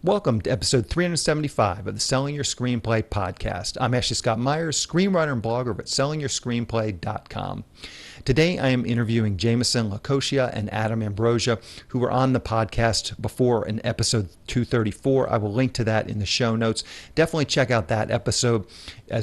Welcome to episode 375 of the Selling Your Screenplay podcast. I'm Ashley Scott Meyers, screenwriter and blogger at sellingyourscreenplay.com. Today I am interviewing Jamison LoCascio and Adam Ambrosio, who were on the podcast before in episode 234. I will link to that in the show notes. Definitely check out that episode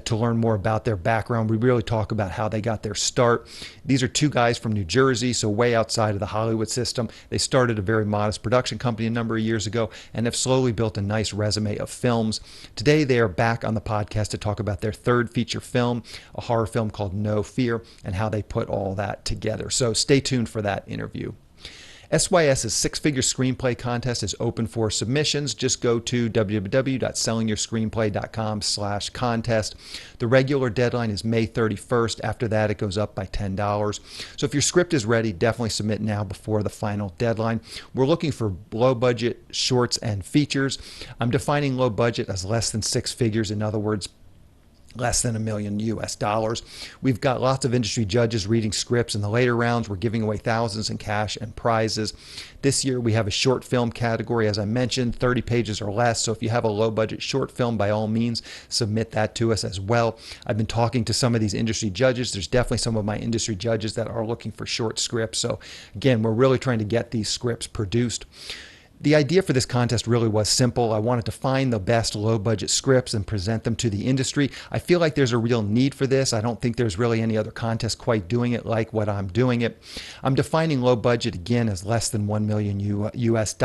to learn more about their background. We really talk about how they got their start. These are two guys from New Jersey, so way outside of the Hollywood system. They started a very modest production company a number of years ago and have slowly built a nice resume of films. Today they are back on the podcast to talk about their third feature film, a horror film called No Fear, and how they put all that together. So stay tuned for that interview. SYS's six-figure screenplay contest is open for submissions. Just go to www.sellingyourscreenplay.com/contest. The regular deadline is May 31st. After that, it goes up by $10. So if your script is ready, definitely submit now before the final deadline. We're looking for low-budget shorts and features. I'm defining low budget as less than six figures. In other words, less than $1 million US. We've got lots of industry judges reading scripts. In the later rounds, we're giving away thousands in cash and prizes. This year, we have a short film category, as I mentioned, 30 pages or less. So if you have a low-budget short film, by all means, submit that to us as well. I've been talking to some of these industry judges. There's definitely some of my industry judges that are looking for short scripts. So again, we're really trying to get these scripts produced. The idea for this contest really was simple. I wanted to find the best low-budget scripts and present them to the industry. I feel like there's a real need for this. I don't think there's really any other contest quite doing it like what I'm doing it. I'm defining low budget again as less than $1 million US.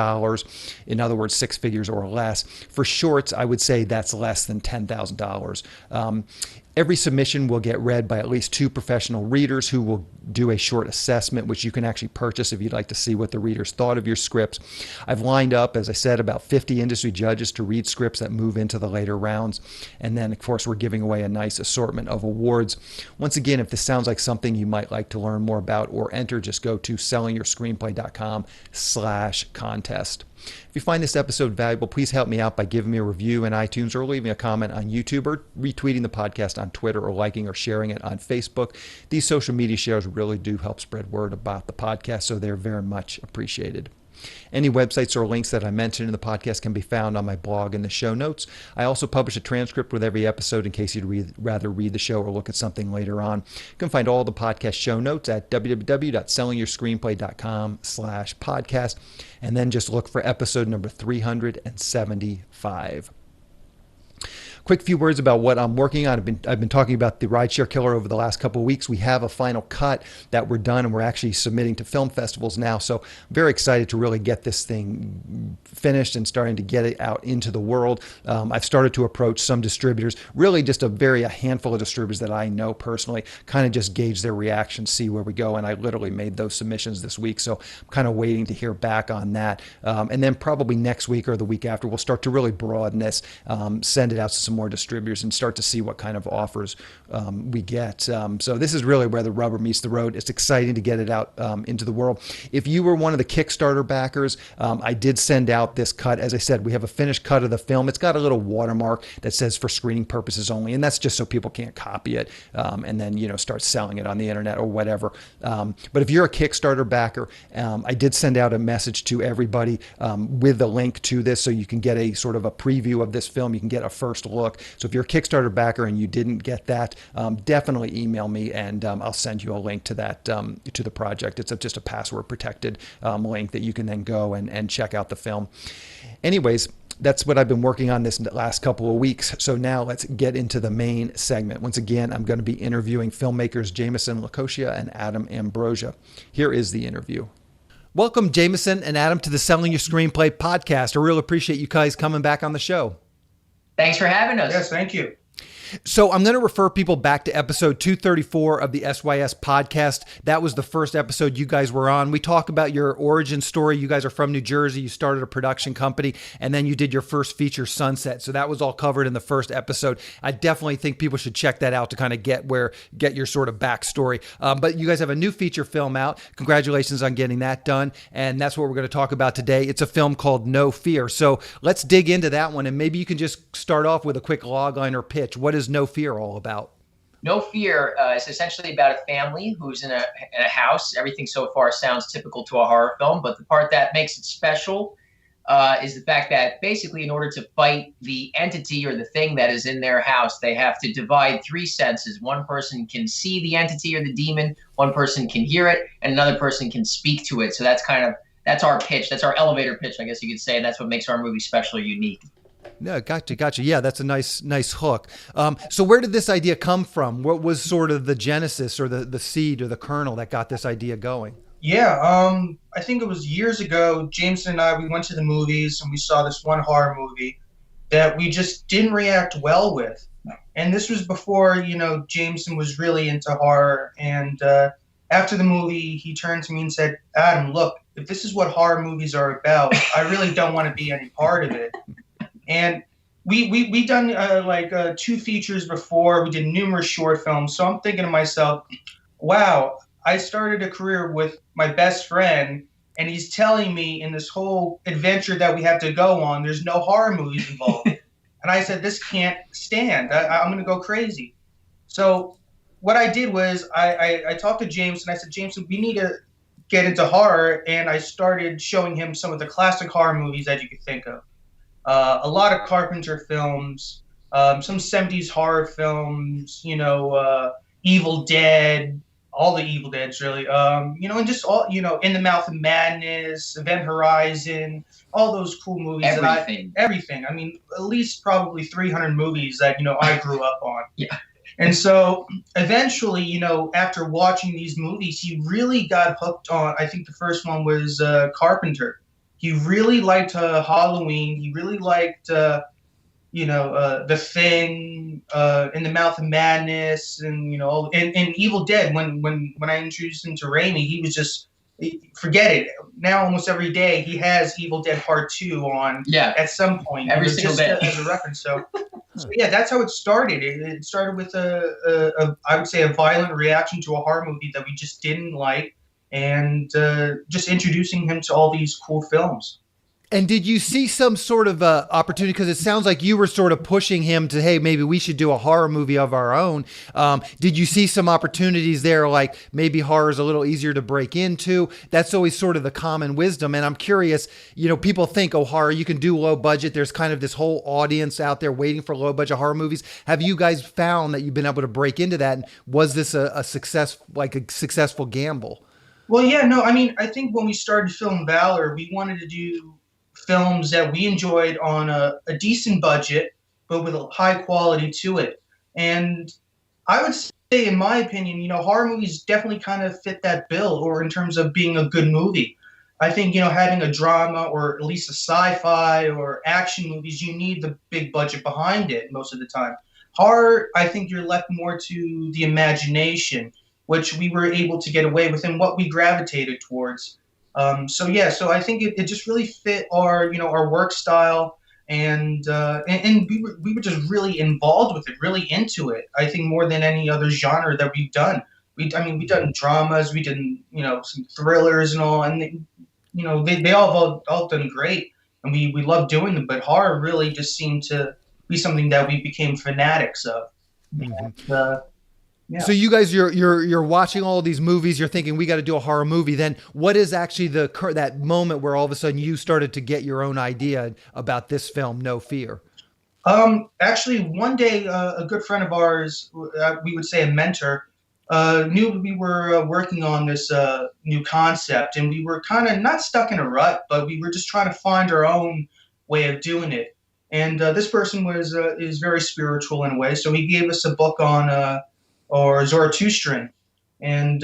In other words, six figures or less. For shorts, I would say that's less than $10,000. Every submission will get read by at least two professional readers who will do a short assessment, which you can actually purchase if you'd like to see what the readers thought of your scripts. I've lined up, as I said, about 50 industry judges to read scripts that move into the later rounds. And then, of course, we're giving away a nice assortment of awards. Once again, if this sounds like something you might like to learn more about or enter, just go to sellingyourscreenplay.com/contest. If you find this episode valuable, please help me out by giving me a review in iTunes or leaving a comment on YouTube or retweeting the podcast on Twitter or liking or sharing it on Facebook. These social media shares really do help spread word about the podcast, so they're very much appreciated. Any websites or links that I mentioned in the podcast can be found on my blog in the show notes. I also publish a transcript with every episode in case you'd rather read the show or look at something later on. You can find all the podcast show notes at www.sellingyourscreenplay.com/podcast, and then just look for episode number 375. Quick few words about what I'm working on. I've been talking about the Rideshare Killer over the last couple of weeks. We have a final cut that we're done, and we're actually submitting to film festivals now. So I'm very excited to really get this thing finished and starting to get it out into the world. I've started to approach some distributors, really just a handful of distributors that I know personally, kind of just gauge their reaction, see where we go. And I literally made those submissions this week. So I'm kind of waiting to hear back on that. And then probably next week or the week after, we'll start to really broaden this, send it out to some more distributors and start to see what kind of offers we get. So this is really where the rubber meets the road. It's exciting to get it out into the world. If you were one of the Kickstarter backers, I did send out this cut. As I said, we have a finished cut of the film. It's got a little watermark that says for screening purposes only, and that's just so people can't copy it and then start selling it on the internet or whatever. But if you're a Kickstarter backer, I did send out a message to everybody with the link to this so you can get a sort of a preview of this film. You can get a first look. So if you're a Kickstarter backer and you didn't get that, definitely email me and I'll send you a link to that, to the project. It's just a password protected link that you can then go and check out the film. Anyways, that's what I've been working on this last couple of weeks. So now let's get into the main segment. Once again, I'm going to be interviewing filmmakers Jamison LoCascio and Adam Ambrosio. Here is the interview. Welcome, Jamison and Adam, to the Selling Your Screenplay podcast. I really appreciate you guys coming back on the show. Thanks for having us. Yes, thank you. So I'm going to refer people back to episode 234 of the SYS podcast. That was the first episode you guys were on. We talk about your origin story. You guys are from New Jersey. You started a production company, and then you did your first feature, Sunset. So that was all covered in the first episode. I definitely think people should check that out to kind of get your sort of backstory. But you guys have a new feature film out. Congratulations on getting that done. And that's what we're going to talk about today. It's a film called No Fear. So let's dig into that one. And maybe you can just start off with a quick logline or pitch. What is No Fear all about? No Fear is essentially about a family who's in a house. Everything so far sounds typical to a horror film, but the part that makes it special is the fact that basically in order to fight the entity or the thing that is in their house, they have to divide three senses. One person can see the entity or the demon, one person can hear it, and another person can speak to it. So that's our pitch. That's our elevator pitch, I guess you could say. And that's what makes our movie special or unique. No, gotcha. Yeah, that's a nice hook. So where did this idea come from? What was sort of the genesis or the seed or the kernel that got this idea going? Yeah, I think it was years ago, Jameson and I, we went to the movies and we saw this one horror movie that we just didn't react well with. And this was before, Jameson was really into horror. And after the movie, he turned to me and said, Adam, look, if this is what horror movies are about, I really don't want to be any part of it. And we done two features before. We did numerous short films. So I'm thinking to myself, wow, I started a career with my best friend, and he's telling me in this whole adventure that we have to go on, there's no horror movies involved. And I said, this can't stand. I'm going to go crazy. So what I did was I talked to James, and I said, James, we need to get into horror. And I started showing him some of the classic horror movies that you could think of. A lot of Carpenter films, some 70s horror films, Evil Dead, all the Evil Deads, really, and just all, In the Mouth of Madness, Event Horizon, all those cool movies. Everything. I mean, at least probably 300 movies that, I grew up on. Yeah. And so eventually, after watching these movies, he really got hooked on, I think the first one was Carpenter. He really liked Halloween. He really liked, The Thing, In the Mouth of Madness, and and Evil Dead. When I introduced him to Raimi, he was just forget it. Now almost every day he has Evil Dead Part 2 on. Yeah. At some point, every single day as a reference. So yeah, that's how it started. It started with I would say a violent reaction to a horror movie that we just didn't like. And just introducing him to all these cool films. And did you see some sort of opportunity? Because it sounds like you were sort of pushing him to, hey, maybe we should do a horror movie of our own. Did you see some opportunities there, like maybe horror is a little easier to break into? That's always sort of the common wisdom. And I'm curious, people think, oh, horror, you can do low budget. There's kind of this whole audience out there waiting for low budget horror movies. Have you guys found that you've been able to break into that? And was this a success, like a successful gamble? Well, yeah, no, I mean, I think when we started Film Valor, we wanted to do films that we enjoyed on a decent budget, but with a high quality to it. And I would say, in my opinion, horror movies definitely kind of fit that bill, or in terms of being a good movie. I think, having a drama or at least a sci-fi or action movies, you need the big budget behind it most of the time. Horror, I think you're left more to the imagination, which we were able to get away with and what we gravitated towards. So I think it just really fit our work style, and we were just really involved with it, really into it. I think more than any other genre that we've done. We've done dramas, we did some thrillers and all, and they all done great, and we love doing them. But horror really just seemed to be something that we became fanatics of. Mm-hmm. And, yeah. So you guys, you're watching all of these movies. You're thinking we got to do a horror movie. Then what is actually that moment where all of a sudden you started to get your own idea about this film, No Fear? Actually, one day a good friend of ours, we would say a mentor, knew we were working on this new concept, and we were kind of not stuck in a rut, but we were just trying to find our own way of doing it. And this person is very spiritual in a way, so he gave us a book on. Or Zarathustrian, and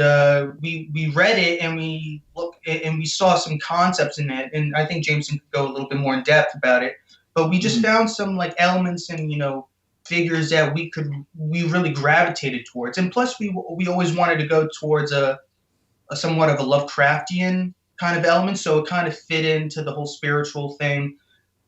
we read it, and we saw some concepts in it, and I think Jameson could go a little bit more in depth about it, but we just found some like elements and figures that we really gravitated towards, and plus we always wanted to go towards a somewhat of a Lovecraftian kind of element, so it kind of fit into the whole spiritual thing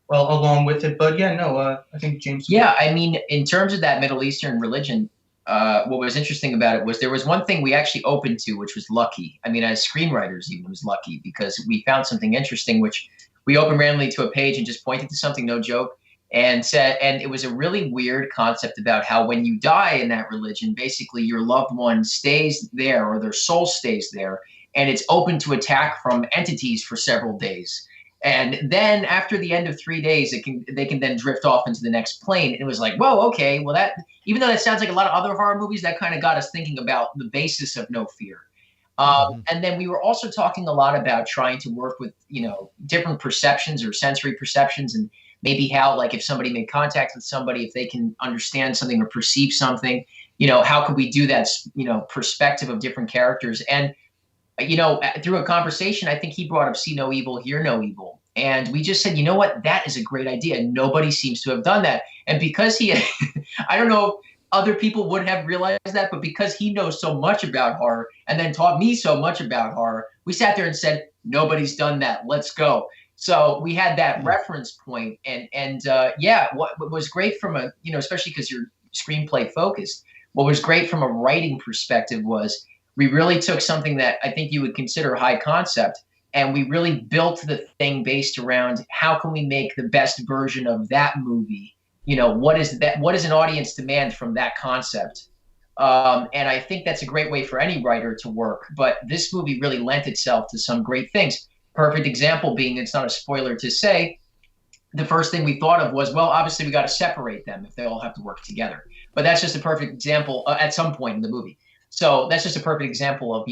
well along with it. But I think Jameson. Yeah, I mean, in terms of that Middle Eastern religion. What was interesting about it was there was one thing we actually opened to, which was lucky. I mean, as screenwriters, even, it was lucky because we found something interesting, which we opened randomly to a page and just pointed to something, no joke, and it was a really weird concept about how when you die in that religion, basically your loved one stays there or their soul stays there, and it's open to attack from entities for several days. And then after the end of 3 days, they can then drift off into the next plane. And it was like, whoa, okay, well, that, even though that sounds like a lot of other horror movies, that kind of got us thinking about the basis of No Fear. And then we were also talking a lot about trying to work with, different perceptions or sensory perceptions, and maybe how, like, if somebody made contact with somebody, if they can understand something or perceive something, how could we do that, perspective of different characters? And, through a conversation, I think he brought up See No Evil, Hear No Evil. And we just said, you know what, that is a great idea. Nobody seems to have done that. And because he, I don't know if other people would have realized that, but because he knows so much about horror and then taught me so much about horror, we sat there and said, nobody's done that. Let's go. So we had that reference point. And what was great from a, especially because you're screenplay focused, what was great from a writing perspective was we really took something that I think you would consider high concept, and we really built the thing based around how can we make the best version of that movie. What is an audience demand from that concept? And I think that's a great way for any writer to work. But this movie really lent itself to some great things. Perfect example being, it's not a spoiler to say, the first thing we thought of was, well, obviously we got to separate them if they all have to work together. But that's just a perfect example at some point in the movie. So that's just a perfect example of,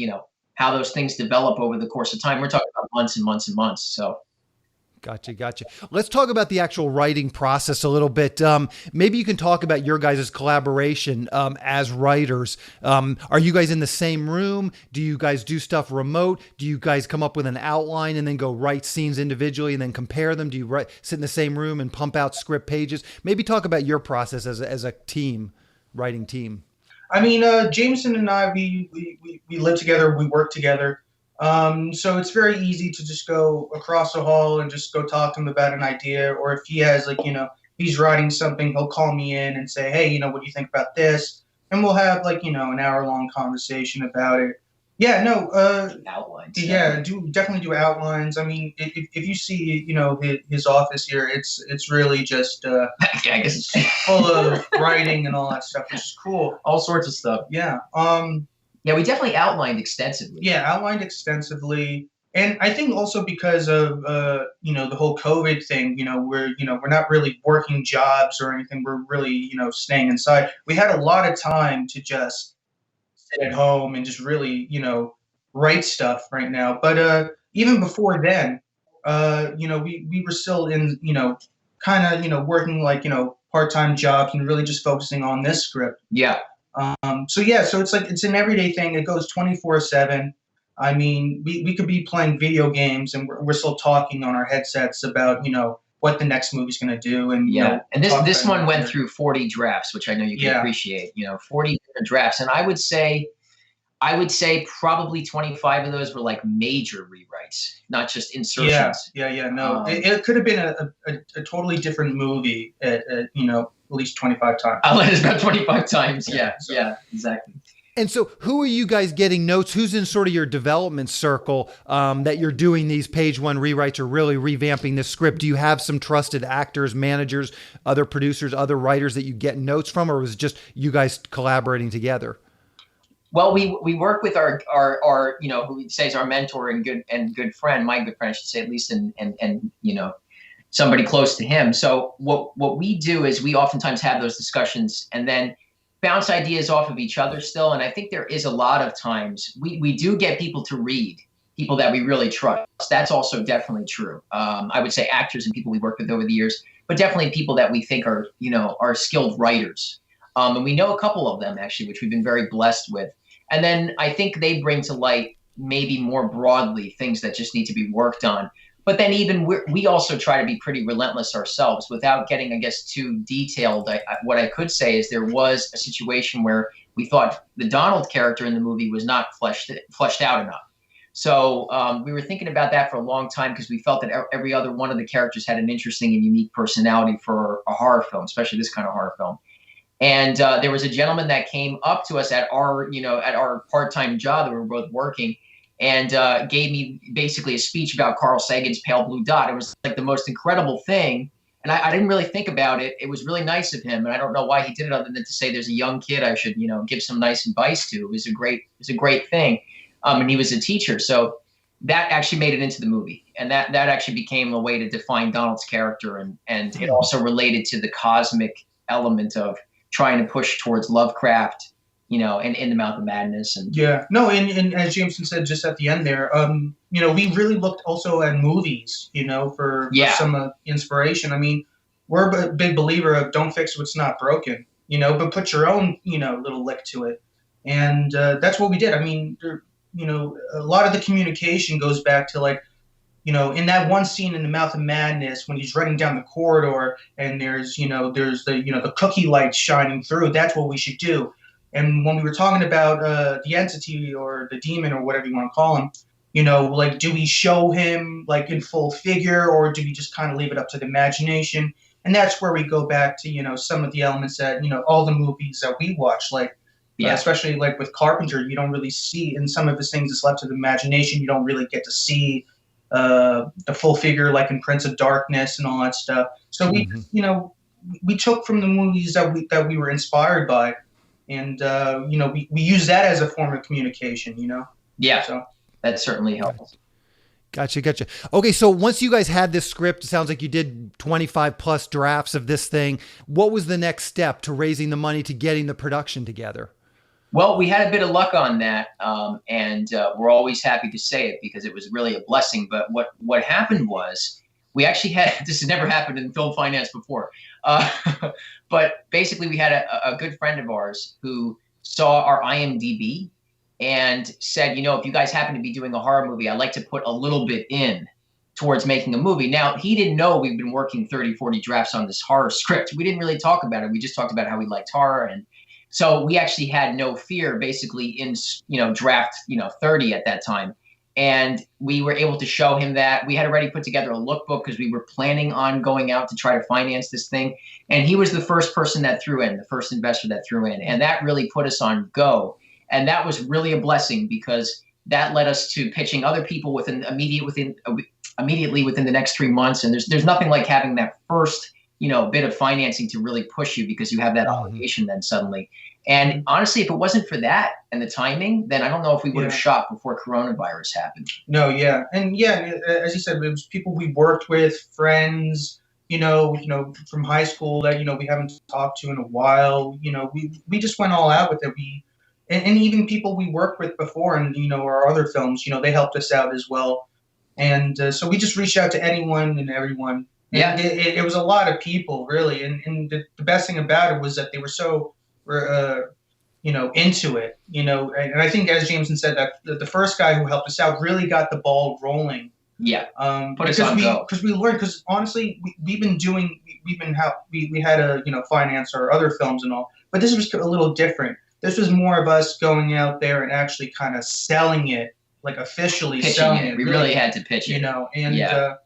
how those things develop over the course of time. We're talking about months and months and months. So. Gotcha. Let's talk about the actual writing process a little bit. Maybe you can talk about your guys' collaboration as writers. Are you guys in the same room? Do you guys do stuff remote? Do you guys come up with an outline and then go write scenes individually and then compare them? Do you sit in the same room and pump out script pages? Maybe talk about your process as a team, writing team. I mean, Jamison and I, we live together, we work together. So it's very easy to just go across the hall and just go talk to him about an idea. Or if he has, he's writing something, he'll call me in and say, hey, what do you think about this? And we'll have an hour-long conversation about it. Yeah, no. Outlines. Yeah, definitely do outlines. I mean, if you see, his office here, it's really just I guess it's full of writing and all that stuff, which is cool. All sorts of stuff. Yeah. Yeah, we definitely outlined extensively. Yeah, outlined extensively. And I think also because of the whole COVID thing, we're not really working jobs or anything. We're really, staying inside. We had a lot of time to just sit at home and just really, write stuff right now. But even before then, we were still in, kind of, working part-time jobs and really just focusing on this script. Yeah. So it's an everyday thing. It goes 24/7. I mean, we could be playing video games and we're still talking on our headsets about, what the next movie's going to do. And and this one went through 40 drafts, which I know you can appreciate, 40 different drafts. And I would say probably 25 of those were like major rewrites, not just insertions. Yeah. No, it could have been a totally different movie at least 25 times. It's about 25 times. Yeah, exactly. And so who are you guys getting notes? Who's in sort of your development circle that you're doing these page one rewrites or really revamping this script? Do you have some trusted actors, managers, other producers, other writers that you get notes from, or was it just you guys collaborating together? Well, we work with our who we'd say is our mentor and good friend, my good friend, I should say, at least, and somebody close to him. So what we do is we oftentimes have those discussions and then bounce ideas off of each other still. And I think there is a lot of times we do get people to read, people that we really trust. That's also definitely true. I would say actors and people we worked with over the years, but definitely people that we think are skilled writers. And we know a couple of them actually, which we've been very blessed with. And then I think they bring to light maybe more broadly things that just need to be worked on. But then even we also try to be pretty relentless ourselves without getting, I guess, too detailed. What I could say is there was a situation where we thought the Donald character in the movie was not fleshed out enough. So we were thinking about that for a long time because we felt that every other one of the characters had an interesting and unique personality for a horror film, especially this kind of horror film. And there was a gentleman that came up to us at our part-time job that we were both working and gave me basically a speech about Carl Sagan's Pale Blue Dot. It was like the most incredible thing. And I didn't really think about it. It was really nice of him. And I don't know why he did it other than to say there's a young kid I should, give some nice advice to. It was a great thing. And he was a teacher. So, that actually made it into the movie, and that actually became a way to define Donald's character, and it also related to the cosmic element of trying to push towards Lovecraft, and In the Mouth of Madness. And yeah, no, and as Jameson said just at the end there, we really looked also at movies, for some inspiration. I mean, we're a big believer of don't fix what's not broken, but put your own, little lick to it, and that's what we did. I mean, a lot of the communication goes back to like, in that one scene in The Mouth of Madness when he's running down the corridor and there's the cookie lights shining through. That's what we should do. And when we were talking about the entity or the demon or whatever you want to call him, like, do we show him like in full figure, or do we just kind of leave it up to the imagination? And that's where we go back to, some of the elements that, all the movies that we watch, like, especially like with Carpenter, you don't really see in some of his things, it's left to the imagination. You don't really get to see the full figure, like in Prince of Darkness and all that stuff. So we took from the movies that we were inspired by. And, we use that as a form of communication, Yeah, so that certainly helps. Gotcha. Okay, so once you guys had this script, it sounds like you did 25 plus drafts of this thing. What was the next step to raising the money to getting the production together? Well, we had a bit of luck on that, and we're always happy to say it because it was really a blessing. But what happened was we actually had – this has never happened in film finance before. But basically we had a good friend of ours who saw our IMDb and said, if you guys happen to be doing a horror movie, I'd like to put a little bit in towards making a movie. Now, he didn't know we've been working 30, 40 drafts on this horror script. We didn't really talk about it. We just talked about how we liked horror. And so we actually had no fear basically in, draft, 30 at that time. And we were able to show him that. We had already put together a lookbook because we were planning on going out to try to finance this thing. And he was the first person that threw in, the first investor that threw in. And that really put us on go. And that was really a blessing because that led us to pitching other people immediately within the next 3 months. And there's nothing like having that first, bit of financing to really push you because you have that obligation then suddenly. And honestly, if it wasn't for that and the timing, then I don't know if we would have shot before coronavirus happened. No, yeah. And as you said, it was people we worked with, friends, from high school that, we haven't talked to in a while. We just went all out with it. And even people we worked with before and, our other films, they helped us out as well. And so we just reached out to anyone and everyone. And it was a lot of people, really. And the best thing about it was that they were so into it, and I think, as Jameson said, that the first guy who helped us out really got the ball rolling. Yeah. Put us on go. Because we learned, because honestly, we had a, finance our other films and all, but this was a little different. This was more of us going out there and actually kind of selling it, like officially selling it. We really had to pitch it. And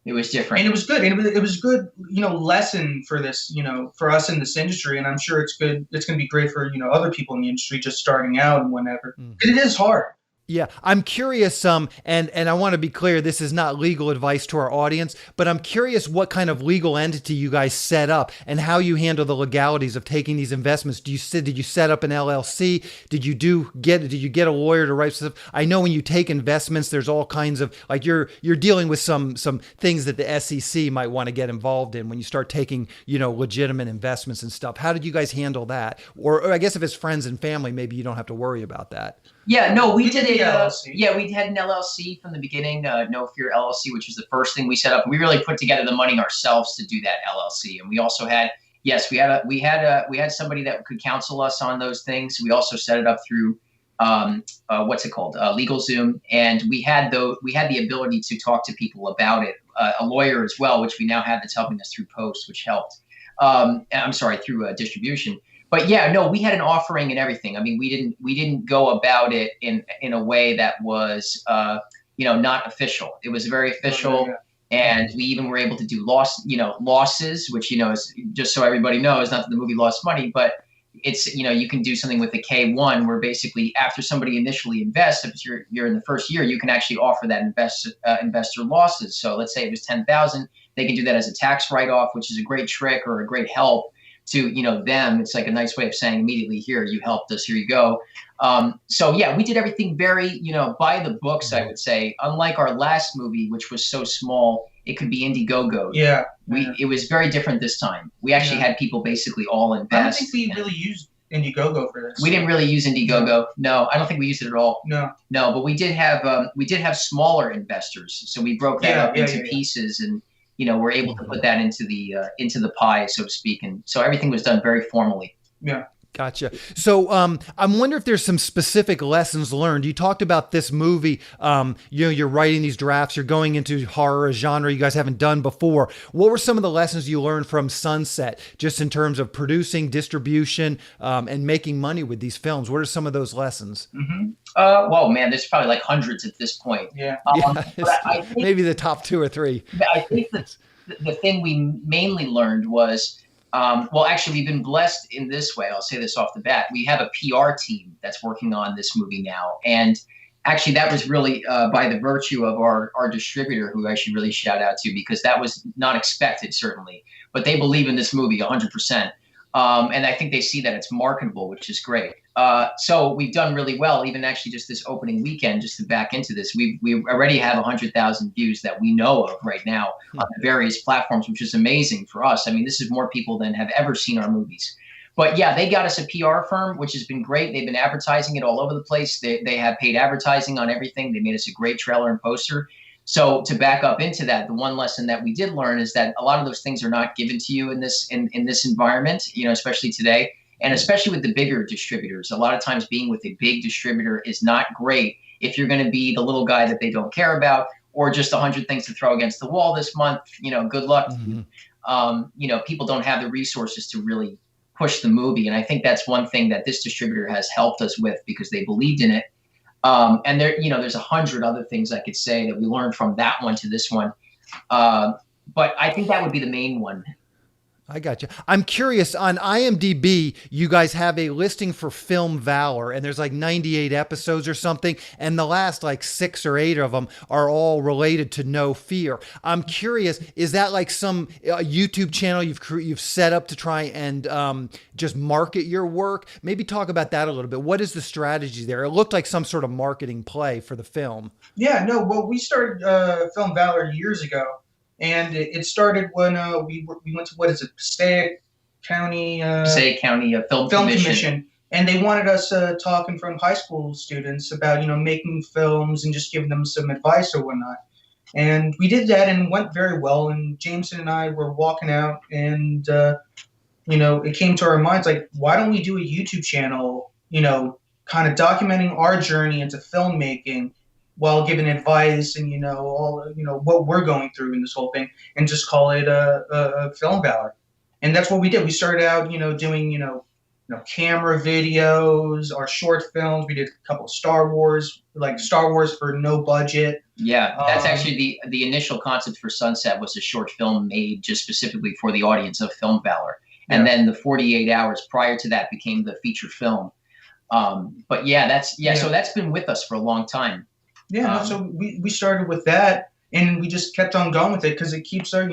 it was different. And it was good. And it was good, lesson for this, for us in this industry. And I'm sure it's good. It's going to be great for, other people in the industry just starting out and whatever. Because it is hard. Yeah, I'm curious, and I want to be clear, this is not legal advice to our audience, but I'm curious what kind of legal entity you guys set up and how you handle the legalities of taking these investments. Did you set up an LLC? Did you get a lawyer to write stuff? I know when you take investments, there's all kinds of, like, you're dealing with some things that the SEC might want to get involved in when you start taking, legitimate investments and stuff. How did you guys handle that? Or I guess if it's friends and family, maybe you don't have to worry about that. Yeah, no, we did we had an LLC from the beginning, No Fear LLC, which was the first thing we set up. We really put together the money ourselves to do that LLC, and we also had we had somebody that could counsel us on those things. We also set it up through LegalZoom, and we had the ability to talk to people about it, a lawyer as well, which we now have that's helping us through post, which helped. Through distribution. But yeah, no, we had an offering and everything. I mean, we didn't go about it in a way that was, not official. It was very official, and we even were able to do losses, which is just so everybody knows, not that the movie lost money, but it's you can do something with a K1 where basically after somebody initially invests, if you're in the first year, you can actually offer that investor losses. So let's say it was $10,000, they can do that as a tax write-off, which is a great trick or a great help. to, them. It's like a nice way of saying immediately, here, you helped us, here you go. So yeah, we did everything very, by the books, I would say. Unlike our last movie, which was so small, it could be Indiegogo. Yeah. It was very different this time. We actually had people basically all invest. I don't think we really used Indiegogo for this. We didn't really use Indiegogo. No, I don't think we used it at all. No, but we did have smaller investors. So we broke that up into pieces, and we're able to put that into the pie, so to speak. And so everything was done very formally. Yeah. Gotcha. So I'm wondering if there's some specific lessons learned. You talked about this movie. You're writing these drafts. You're going into horror, a genre you guys haven't done before. What were some of the lessons you learned from Sunset, just in terms of producing, distribution, and making money with these films? What are some of those lessons? Mm-hmm. Well, man, there's probably like hundreds at this point. Yeah. I think, maybe the top 2 or 3. I think that the thing we mainly learned was, well, actually, we've been blessed in this way. I'll say this off the bat. We have a PR team that's working on this movie now. And actually, that was really by the virtue of our distributor, who I should really shout out to, because that was not expected, certainly. But they believe in this movie 100%. And I think they see that it's marketable, which is great. So we've done really well, even actually just this opening weekend, just to back into this. We already have 100,000 views that we know of right now on the various platforms, which is amazing for us. I mean, this is more people than have ever seen our movies. But yeah, they got us a PR firm, which has been great. They've been advertising it all over the place. They have paid advertising on everything. They made us a great trailer and poster. So to back up into that, the one lesson that we did learn is that a lot of those things are not given to you in this environment, especially today. And especially with the bigger distributors, a lot of times being with a big distributor is not great if you're going to be the little guy that they don't care about, or just 100 things to throw against the wall this month. Good luck. Mm-hmm. People don't have the resources to really push the movie. And I think that's one thing that this distributor has helped us with, because they believed in it. And there's 100 other things I could say that we learned from that one to this one. But I think that would be the main one. I got you. I'm curious, on IMDb, you guys have a listing for Film Valor, and there's like 98 episodes or something, and the last like 6 or 8 of them are all related to No Fear. I'm curious, is that like some YouTube channel you've set up to try and just market your work? Maybe talk about that a little bit. What is the strategy there? It looked like some sort of marketing play for the film. Yeah, no, well, we started Film Valor years ago. And it started when we went to, Passaic County Film Commission. And they wanted us talk in front of high school students about, making films and just giving them some advice or whatnot. And we did that, and it went very well. And Jameson and I were walking out, and, it came to our minds, like, why don't we do a YouTube channel, kind of documenting our journey into filmmaking, while giving advice and, what we're going through in this whole thing, and just call it a Film Valor. And that's what we did. We started out, doing, camera videos, our short films. We did a couple of Star Wars for no budget. Yeah, that's actually the initial concept for Sunset was a short film made just specifically for the audience of Film Valor. And then the 48 hours prior to that became the feature film. But yeah, so that's been with us for a long time. Yeah, so we started with that, and we just kept on going with it because it keeps our,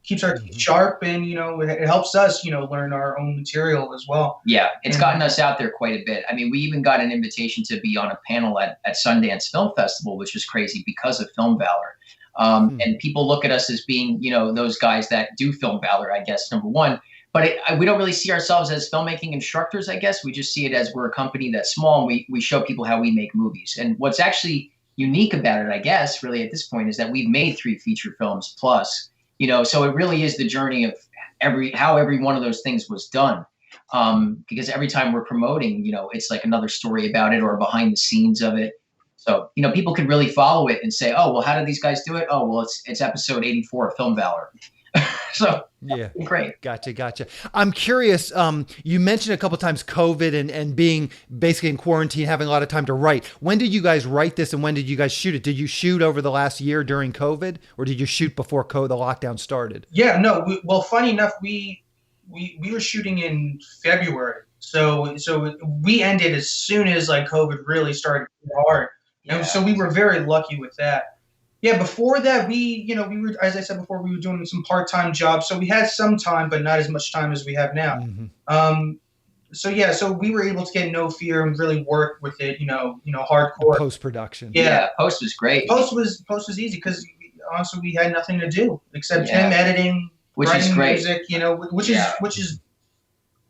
keeps our teeth sharp, and, it helps us, learn our own material as well. Yeah, it's gotten us out there quite a bit. I mean, we even got an invitation to be on a panel at Sundance Film Festival, which was crazy because of Film Valor. And people look at us as being, those guys that do Film Valor, I guess, number one. But we don't really see ourselves as filmmaking instructors, I guess. We just see it as we're a company that's small, and we show people how we make movies. And what's actually unique about it, I guess, really at this point, is that we've made 3 feature films plus, so it really is the journey of how every one of those things was done. Because every time we're promoting, it's like another story about it or behind the scenes of it. So, people could really follow it and say, oh, well, how did these guys do it? Oh, well, it's episode 84 of Film Valor. So yeah, great. Gotcha. I'm curious. You mentioned a couple times COVID and being basically in quarantine, having a lot of time to write. When did you guys write this, and when did you guys shoot it? Did you shoot over the last year during COVID, or did you shoot before the lockdown started? Yeah, no. Well, funny enough, we were shooting in February, so we ended as soon as like COVID really started hard, and so we were very lucky with that. Yeah, before that, we were, as I said before, we were doing some part-time jobs, so we had some time, but not as much time as we have now. So we were able to get No Fear and really work with it, hardcore. Post production. Yeah, post was great. Post was easy because honestly we had nothing to do except him editing, which writing is great. music, which is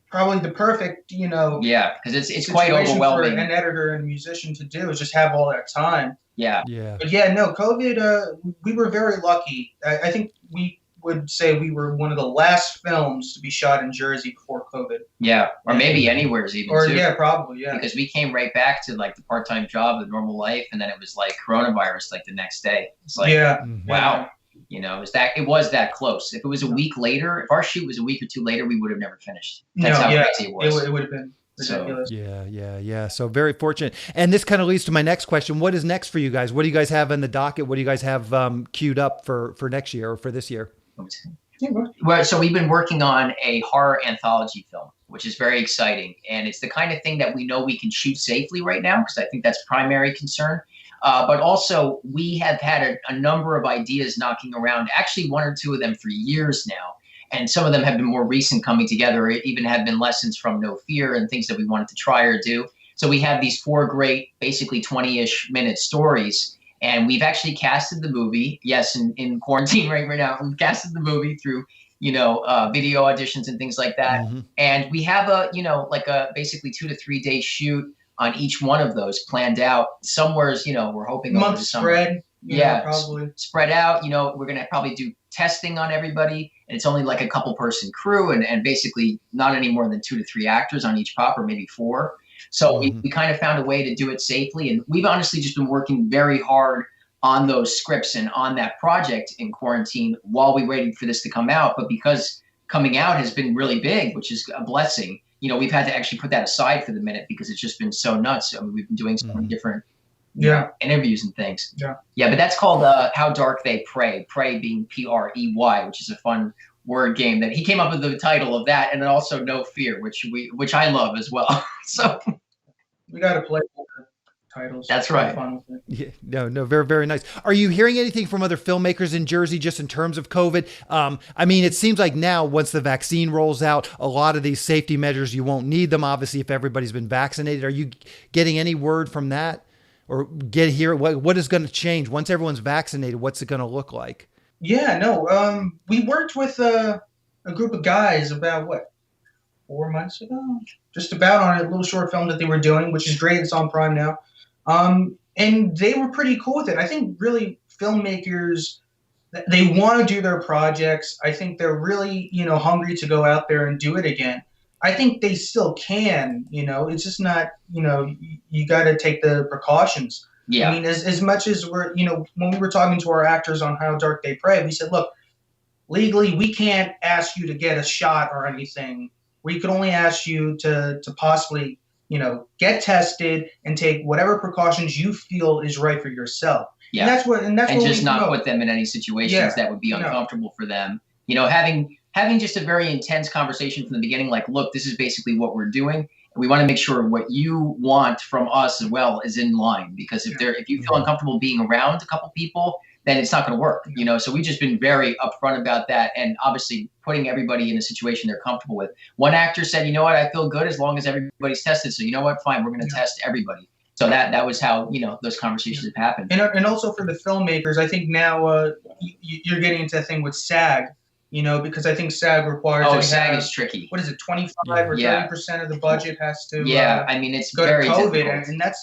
probably the perfect, because it's quite overwhelming for an editor and a musician to do is just have all that time. Yeah. But COVID, we were very lucky. I think we would say we were one of the last films to be shot in Jersey before COVID. Yeah, or maybe anywheres even too. Yeah, probably, yeah. Because we came right back to like the part-time job, the normal life, and then it was like coronavirus like the next day. It's like, wow. It was that close. If it was a week later, if our shoot was a week or two later, we would have never finished. That's how crazy it was. It would have been ridiculous. So, So very fortunate. And this kind of leads to my next question. What is next for you guys? What do you guys have on the docket? What do you guys have queued up for next year or for this year? Well, so we've been working on a horror anthology film, which is very exciting. And it's the kind of thing that we know we can shoot safely right now, because I think that's primary concern. But also, we have had a number of ideas knocking around, actually one or two of them for years now. And some of them have been more recent coming together. It even have been lessons from No Fear and things that we wanted to try or do. So we have these 4 great, basically 20-ish minute stories. And we've actually casted the movie. Yes, in quarantine right now, we've casted the movie through, video auditions and things like that. And we have a basically 2 to 3 day shoot on each one of those planned out. Somewhere's, we're hoping month spread. Probably spread out. We're going to probably do testing on everybody. And it's only like a couple person crew and basically not any more than 2 to 3 actors on each pop, or maybe 4. So we kind of found a way to do it safely. And we've honestly just been working very hard on those scripts and on that project in quarantine while we waited for this to come out. But because coming out has been really big, which is a blessing, we've had to actually put that aside for the minute because it's just been so nuts. I mean, we've been doing so many different interviews and things. Yeah, but that's called How Dark They Pray. Pray being Prey, which is a fun word game that he came up with the title of that, and then also No Fear, which I love as well. So we got to play with the titles. That's right. Fun with it. Yeah, no, very, very nice. Are you hearing anything from other filmmakers in Jersey just in terms of COVID? I mean, it seems like now, once the vaccine rolls out, a lot of these safety measures, you won't need them, obviously, if everybody's been vaccinated. Are you getting any word from that? Or what is going to change once everyone's vaccinated? What's it going to look like? Yeah, no. We worked with a group of guys about 4 months ago, just about, on a little short film that they were doing, which is great. It's on Prime now. And they were pretty cool with it. I think really filmmakers, they want to do their projects. I think they're really, hungry to go out there and do it again. I think they still can, it's just not, you got to take the precautions. Yeah. I mean, as much as we're, when we were talking to our actors on How Dark They Pray, we said, look, legally, we can't ask you to get a shot or anything. We could only ask you to possibly, get tested and take whatever precautions you feel is right for yourself. Yeah. And that's what just not put them in any situations that would be uncomfortable for them. Having just a very intense conversation from the beginning, like, look, this is basically what we're doing. And we want to make sure what you want from us as well is in line, because if you feel uncomfortable being around a couple people, then it's not going to work, So we've just been very upfront about that, and obviously putting everybody in a situation they're comfortable with. One actor said, I feel good as long as everybody's tested. So fine, we're going to test everybody. So that was how, those conversations have happened. And also for the filmmakers, I think now you're getting into a thing with SAG, because I think SAG requires. Oh, SAG is tricky. What is it, 25 or 30% of the budget has to? I mean, it's go very to COVID, difficult. and that's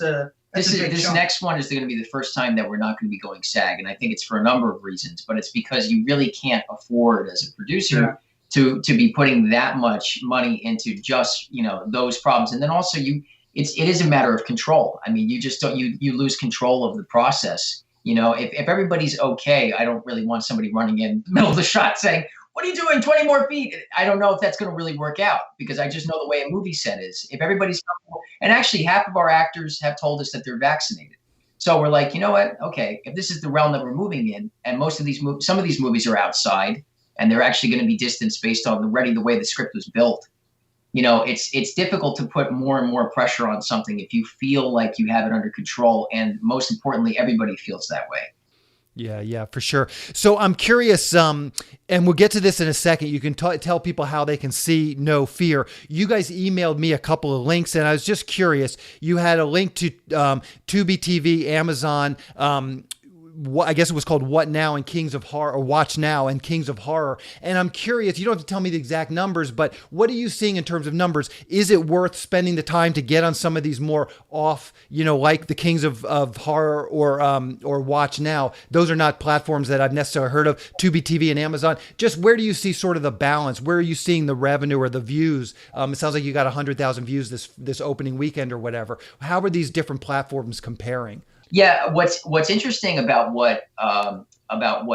this next one is going to be the first time that we're not going to be going SAG, and I think it's for a number of reasons. But it's because you really can't afford, as a producer, to be putting that much money into just those problems, and then also it is a matter of control. I mean, you just don't you lose control of the process. If everybody's okay, I don't really want somebody running in the middle of the shot saying, "What are you doing? 20 more feet." I don't know if that's going to really work out, because I just know the way a movie set is. If everybody's comfortable, and actually half of our actors have told us that they're vaccinated. So we're like, you know what? Okay, if this is the realm that we're moving in, and some of these movies are outside, and they're actually going to be distanced based on the way the script was built. It's difficult to put more and more pressure on something if you feel like you have it under control, and most importantly, everybody feels that way. Yeah, for sure. So I'm curious, and we'll get to this in a second. You can tell people how they can see No Fear. You guys emailed me a couple of links, and I was just curious. You had a link to Tubi TV, Amazon, I guess it was called What Now and Kings of Horror, or Watch Now and Kings of Horror. And I'm curious, you don't have to tell me the exact numbers, but what are you seeing in terms of numbers? Is it worth spending the time to get on some of these more off, like the Kings of Horror or Watch Now? Those are not platforms that I've necessarily heard of, Tubi TV and Amazon. Just where do you see sort of the balance? Where are you seeing the revenue or the views? It sounds like you got 100,000 views this opening weekend or whatever. How are these different platforms comparing? Yeah, what's interesting about what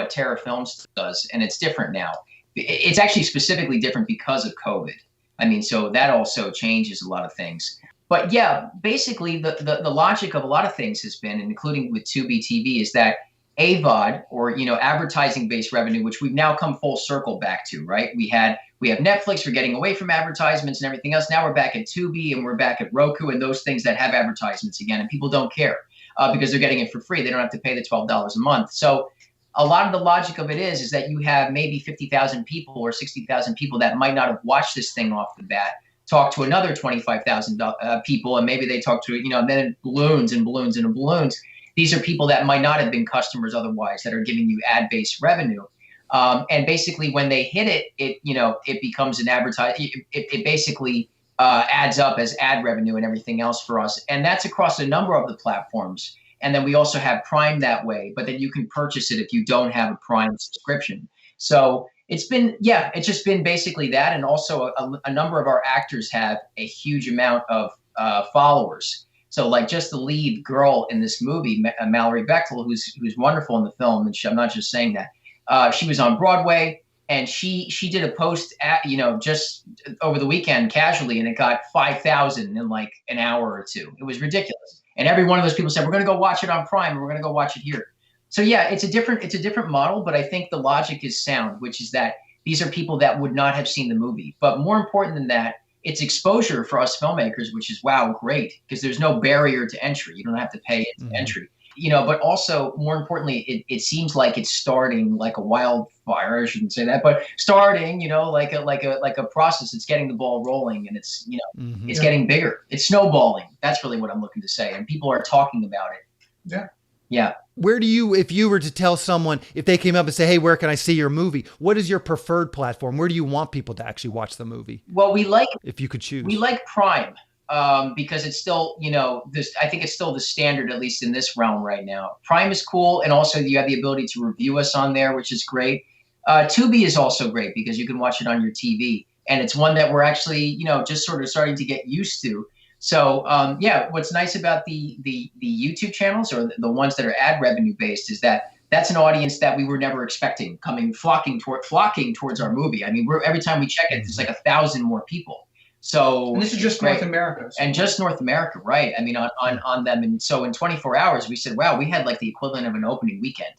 Terra Films does, and it's different now. It's actually specifically different because of COVID. I mean, so that also changes a lot of things. But yeah, basically the logic of a lot of things has been, including with Tubi TV, is that AVOD, or advertising-based revenue, which we've now come full circle back to, right? We have Netflix, we're getting away from advertisements and everything else. Now we're back at Tubi and we're back at Roku and those things that have advertisements again, and people don't care. Because they're getting it for free. They don't have to pay the $12 a month. So a lot of the logic of it is that you have maybe 50,000 people or 60,000 people that might not have watched this thing off the bat, talk to another 25,000 people, and maybe they talk to, and then it balloons and balloons and balloons. These are people that might not have been customers otherwise that are giving you ad-based revenue. And basically when they hit it, it becomes an it basically adds up as ad revenue and everything else for us. And that's across a number of the platforms. And then we also have Prime that way, but then you can purchase it if you don't have a Prime subscription. So it's just been basically that. And also a number of our actors have a huge amount of followers. So like just the lead girl in this movie, Mallory Bechtel, who's wonderful in the film. And I'm not just saying that. She was on Broadway. And she did a post just over the weekend casually, and it got 5,000 in like an hour or two. It was ridiculous. And every one of those people said, we're going to go watch it on Prime, and we're going to go watch it here. So yeah, it's a different model, but I think the logic is sound, which is that these are people that would not have seen the movie. But more important than that, it's exposure for us filmmakers, which is, wow, great, because there's no barrier to entry. You don't have to pay entry. But also more importantly, it seems like it's starting like a wildfire. I shouldn't say that, but starting, like a process. It's getting the ball rolling, and it's it's getting bigger. It's snowballing. That's really what I'm looking to say, and people are talking about it. Yeah. Where do you, if you were to tell someone, if they came up and say, hey, where can I see your movie? What is your preferred platform? Where do you want people to actually watch the movie? Well, if you could choose, we like Prime. Because it's still, I think it's still the standard, at least in this realm right now. Prime is cool. And also you have the ability to review us on there, which is great. Tubi is also great because you can watch it on your TV. And it's one that we're actually, just sort of starting to get used to. So, what's nice about the YouTube channels, or the ones that are ad revenue based, is that that's an audience that we were never expecting flocking towards our movie. I mean, every time we check it, there's like 1,000 more people. So, and this is just North America. And just North America, right? I mean, on them. And so in 24 hours, we said, wow, we had like the equivalent of an opening weekend,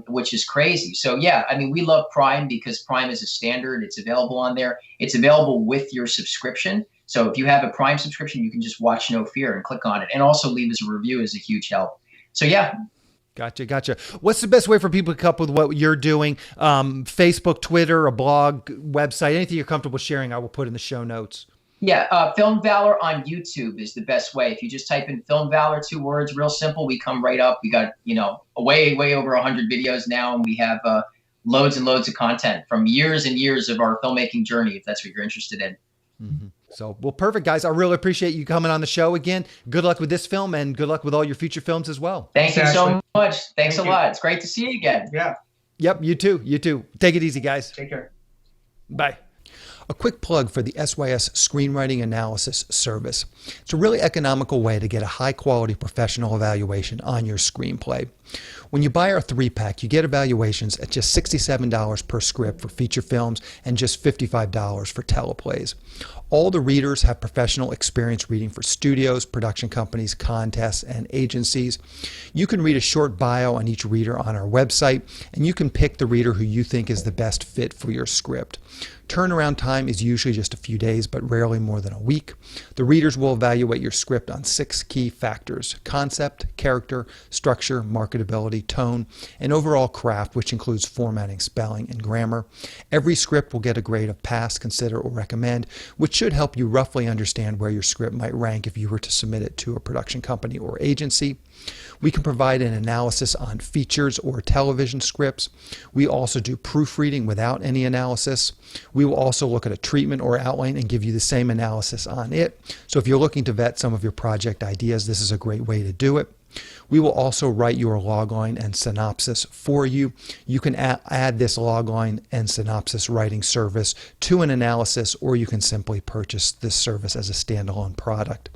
which is crazy. So yeah, I mean, we love Prime because Prime is a standard. It's available on there. It's available with your subscription. So if you have a Prime subscription, you can just watch No Fear and click on it, and also leave us a review is a huge help. So yeah. Gotcha. What's the best way for people to come up with what you're doing? Facebook, Twitter, a blog, website, anything you're comfortable sharing, I will put in the show notes. Yeah, Film Valor on YouTube is the best way. If you just type in Film Valor, 2 words, real simple, we come right up. We got, way over 100 videos now, and we have loads and loads of content from years and years of our filmmaking journey, if that's what you're interested in. Mm-hmm. So, well, perfect, guys. I really appreciate you coming on the show again. Good luck with this film, and good luck with all your future films as well. Thank you so much. Thanks a lot. It's great to see you again. Yeah. Yep, you too. Take it easy, guys. Take care. Bye. A quick plug for the SYS Screenwriting Analysis Service. It's a really economical way to get a high-quality professional evaluation on your screenplay. When you buy our 3-pack, you get evaluations at just $67 per script for feature films and just $55 for teleplays. All the readers have professional experience reading for studios, production companies, contests, and agencies. You can read a short bio on each reader on our website, and you can pick the reader who you think is the best fit for your script. Turnaround time is usually just a few days, but rarely more than a week. The readers will evaluate your script on 6 key factors: concept, character, structure, marketing, marketability, tone, and overall craft, which includes formatting, spelling, and grammar. Every script will get a grade of pass, consider, or recommend, which should help you roughly understand where your script might rank if you were to submit it to a production company or agency. We can provide an analysis on features or television scripts. We also do proofreading without any analysis. We will also look at a treatment or outline and give you the same analysis on it. So if you're looking to vet some of your project ideas, this is a great way to do it. We will also write your logline and synopsis for you. You can add this logline and synopsis writing service to an analysis, or you can simply purchase this service as a standalone product.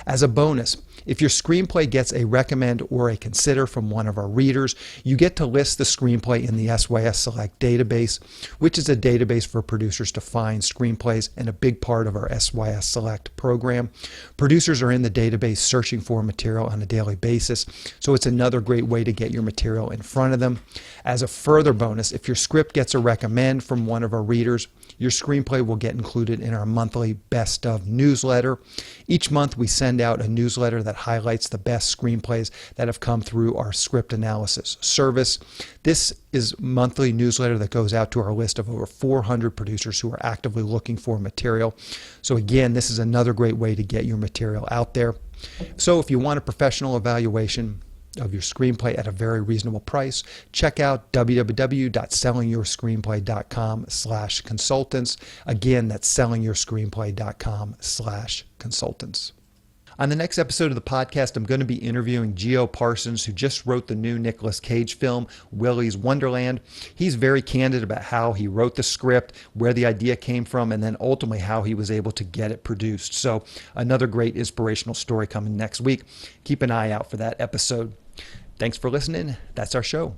As a bonus, if your screenplay gets a recommend or a consider from one of our readers, you get to list the screenplay in the SYS Select database, which is a database for producers to find screenplays and a big part of our SYS Select program. Producers are in the database searching for material on a daily basis, so it's another great way to get your material in front of them. As a further bonus, if your script gets a recommend from one of our readers, your screenplay will get included in our monthly Best Of newsletter. Each month we send out a newsletter that highlights the best screenplays that have come through our script analysis service. This is a monthly newsletter that goes out to our list of over 400 producers who are actively looking for material. So again, this is another great way to get your material out there. So if you want a professional evaluation of your screenplay at a very reasonable price, check out www.sellingyourscreenplay.com/consultants. Again, that's sellingyourscreenplay.com/consultants. On the next episode of the podcast, I'm going to be interviewing Gio Parsons, who just wrote the new Nicolas Cage film, Willy's Wonderland. He's very candid about how he wrote the script, where the idea came from, and then ultimately how he was able to get it produced. So another great inspirational story coming next week. Keep an eye out for that episode. Thanks for listening. That's our show.